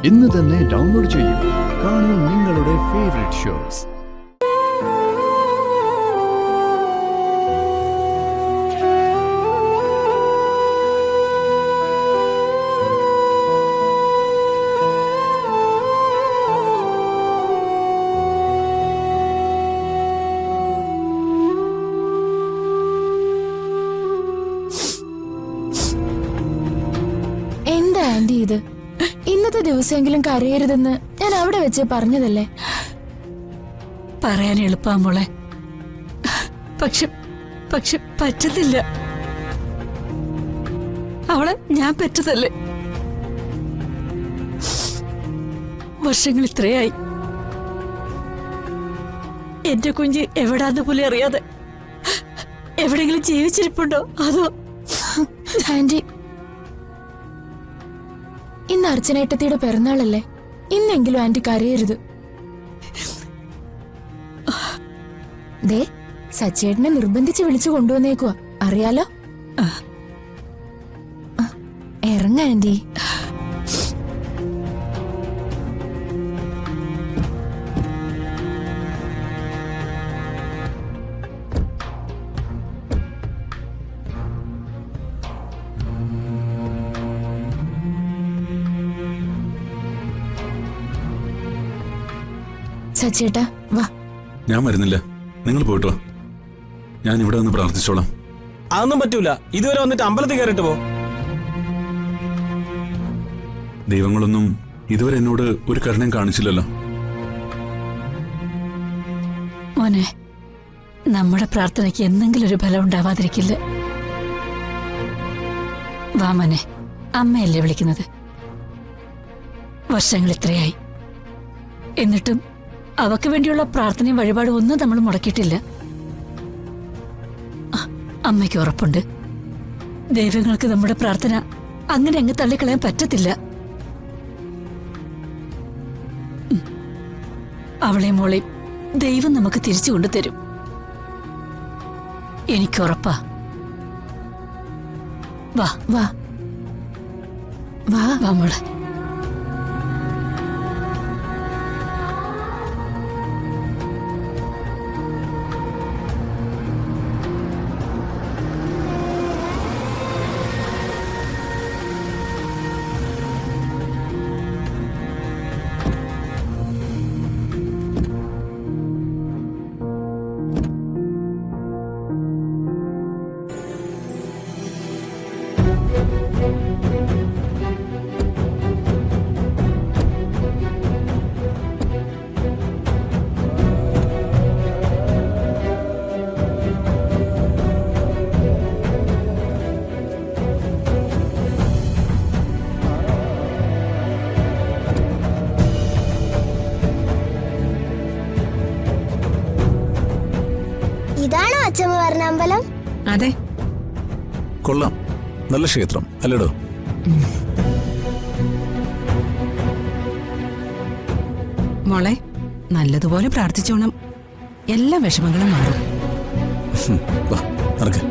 ഇന്ന് തന്നെ ഡൗൺലോഡ് ചെയ്യൂ. കാണൂ നിങ്ങളുടെ ഫേവറേറ്റ് ഷോസ്. എന്താ ആന്റി ഇത്? ഇന്നത്തെ ദിവസമെങ്കിലും കരയരുതെന്ന് ഞാൻ അവിടെ വെച്ച് പറഞ്ഞതല്ലേ. പറയാൻ എളുപ്പാ മോളെ, പക്ഷെ പറ്റുന്നില്ല. അവളെ ഞാൻ പറ്റതല്ലേ. വർഷങ്ങൾ ഇത്രയായി എന്റെ കുഞ്ഞ് എവിടാന്ന് പോലും അറിയാതെ എവിടെങ്കിലും ജീവിച്ചിരിപ്പുണ്ടോ അതോ? ആന്റി, ഇന്ന് അർച്ചനേട്ടത്തിയുടെ പിറന്നാളല്ലേ, ഇന്നെങ്കിലും ആന്റി കരയരുത്. ദേ, സച്ചേട്ടനെ നിർബന്ധിച്ച് വിളിച്ചു കൊണ്ടുവന്നേക്കുവാ, അറിയാലോ. ഇറങ്ങ ആന്റി. സച്ചേട്ടാ വാ. ഞാൻ വരുന്നില്ല, നിങ്ങൾ പോയിട്ടോ. ഞാൻ ഇവിടെ വന്ന് പ്രാർത്ഥിച്ചോളാം. അതൊന്നും പറ്റൂല. ഇതുവരെ വന്നിട്ട് അമ്പലത്തിൽ കയറിട്ട് പോ. ദൈവങ്ങളൊന്നും ഇതുവരെ എന്നോട് ഒരു കരുണയും കാണിച്ചില്ലല്ലോ. മോനെ, നമ്മുടെ പ്രാർത്ഥനയ്ക്ക് എന്തെങ്കിലും ഒരു ഫലം ഉണ്ടാവാതിരിക്കില്ല. വാ മോനെ, അമ്മയല്ലേ വിളിക്കുന്നത്. വർഷങ്ങൾ ഇത്രയായി, എന്നിട്ടും അവക്ക് വേണ്ടിയുള്ള പ്രാർത്ഥനയും വഴിപാടും ഒന്നും നമ്മൾ മുടക്കിയിട്ടില്ല. അമ്മയ്ക്ക് ഉറപ്പുണ്ട്, ദൈവങ്ങൾക്ക് നമ്മുടെ പ്രാർത്ഥന അങ്ങനെ അങ്ങ് തള്ളിക്കളയാൻ പറ്റത്തില്ല. അവളെ മോളെ ദൈവം നമുക്ക് തിരിച്ചു കൊണ്ടുതരും, എനിക്കുറപ്പാ. വാ വാ വാ വാ മോളെ. ഇതാണോ അച്ഛമ്മ പറഞ്ഞ അമ്പലം? അതെ, കൊള്ളാം, നല്ല ക്ഷേത്രം അല്ലേടോ? മോളെ, നല്ലതുപോലെ പ്രാർത്ഥിച്ചോണം, എല്ലാ വിഷമങ്ങളും മാറും. വാ, നടക്ക്.